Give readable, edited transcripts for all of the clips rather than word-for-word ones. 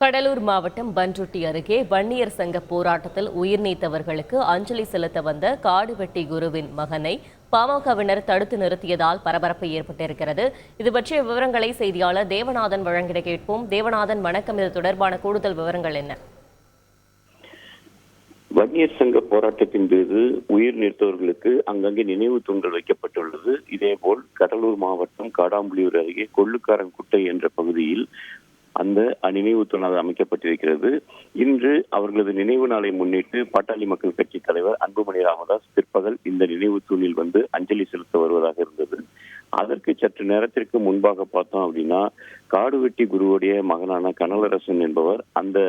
கடலூர் மாவட்டம் பண்ருட்டி அருகே வன்னியர் சங்க போராட்டத்தில் உயிர் நீத்தவர்களுக்கு அஞ்சலி செலுத்த வந்த காடுவெட்டி குருவின் மகனை பாமகவினர் தடுத்து நிறுத்தியதால் பரபரப்பு ஏற்பட்டிருக்கிறது. இது பற்றிய விவரங்களை செய்தியாளர் தேவநாதன் வழங்கிட கேட்போம். தேவநாதன், வணக்கம். இது தொடர்பான கூடுதல் விவரங்கள் என்ன? வன்னியர் சங்க போராட்டத்தின் போது உயிர் நீத்தவர்களுக்கு அங்கங்கே நினைவு தூண்கள் வைக்கப்பட்டுள்ளது. இதேபோல் கடலூர் மாவட்டம் காடாம்புலியூர் அருகே கொள்ளுக்காரன் குட்டை என்ற பகுதியில் அந்த நினைவு தூணாக அமைக்கப்பட்டிருக்கிறது. இன்று அவர்களது நினைவு நாளை முன்னிட்டு பாட்டாளி மக்கள் கட்சி தலைவர் அன்புமணி ராமதாஸ் பிற்பகல் இந்த நினைவு தூணில் வந்து அஞ்சலி செலுத்த வருவதாக இருந்தது. அதற்கு சற்று நேரத்திற்கு முன்பாக பார்த்தோம் அப்படின்னா, காடுவெட்டி குருவுடைய மகனான கனலரசன் என்பவர் அந்த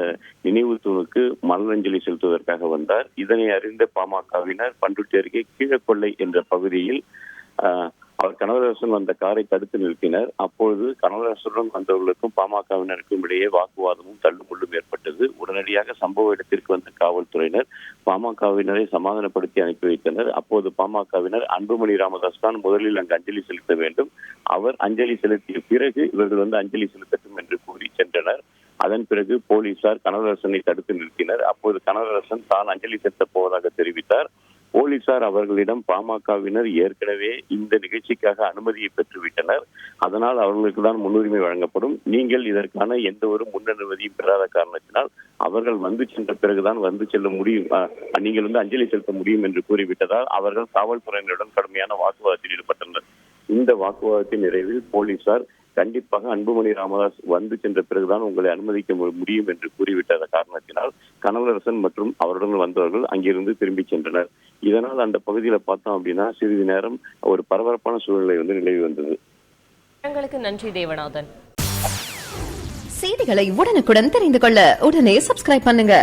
நினைவு தூணுக்கு மலரஞ்சலி செலுத்துவதற்காக வந்தார். இதனை அறிந்த பாமகவினர் பண்ருட்டி அருகே கீழக்கொள்ளை என்ற பகுதியில் அவர் கனகரசன் வந்த காரை தடுத்து நிறுத்தினர். அப்பொழுது கனகரசனுடன் வந்தவர்களுக்கும் பாமகவினருக்கும் இடையே வாக்குவாதமும் தள்ளுமுள்ளும் ஏற்பட்டது. உடனடியாக சம்பவ இடத்திற்கு வந்த காவல்துறையினர் பாமகவினரை சமாதானப்படுத்தி அனுப்பி வைத்தனர். அப்போது பாமகவினர் அன்புமணி ராமதாஸ் தான் முதலில் அங்கு அஞ்சலி செலுத்த வேண்டும், அவர் அஞ்சலி செலுத்திய பிறகு இவர்கள் வந்து அஞ்சலி செலுத்தட்டும் என்று கூறி சென்றனர். அதன் பிறகு போலீசார் கனகரசனை தடுத்து நிறுத்தினர். அப்போது கனகரசன் தான் அஞ்சலி செலுத்தப் போவதாக தெரிவித்தார். போலீசார் அவர்களிடம் பாமகவினர் ஏற்கனவே இந்த நிகழ்ச்சிக்காக அனுமதியை பெற்றுவிட்டனர், அதனால் அவர்களுக்கு தான் முன்னுரிமை வழங்கப்படும், நீங்கள் இதற்கான எந்த ஒரு முன் அனுமதியும் பெறாத காரணத்தினால் அவர்கள் வந்து சென்ற பிறகுதான் வந்து செல்ல முடியும், நீங்கள் வந்து அஞ்சலி செலுத்த முடியும் என்று கூறிவிட்டதால் அவர்கள் காவல்துறையினருடன் கடுமையான வாக்குவாதத்தில் ஈடுபட்டனர். இந்த வாக்குவாதத்தின் நிறைவில் போலீசார் கண்டிப்பாக அன்புமணி ராமதாஸ் வந்து சென்ற பிறகுதான் உங்களை அனுமதிக்க முடியும் என்று கூறிவிட்ட காரணத்தினால் கனகரசன் மற்றும் அவருடன் வந்தவர்கள் அங்கிருந்து திரும்பி சென்றனர். இதனால் அந்த பகுதியில பார்த்தோம் அப்படின்னா சிறிது நேரம் ஒரு பரபரப்பான சூழ்நிலை வந்து நிலவி வந்தது. நன்றி தேவநாதன். செய்திகளை உடனுக்குடன் தெரிந்து கொள்ள உடனே சப்ஸ்கிரைப் பண்ணுங்க.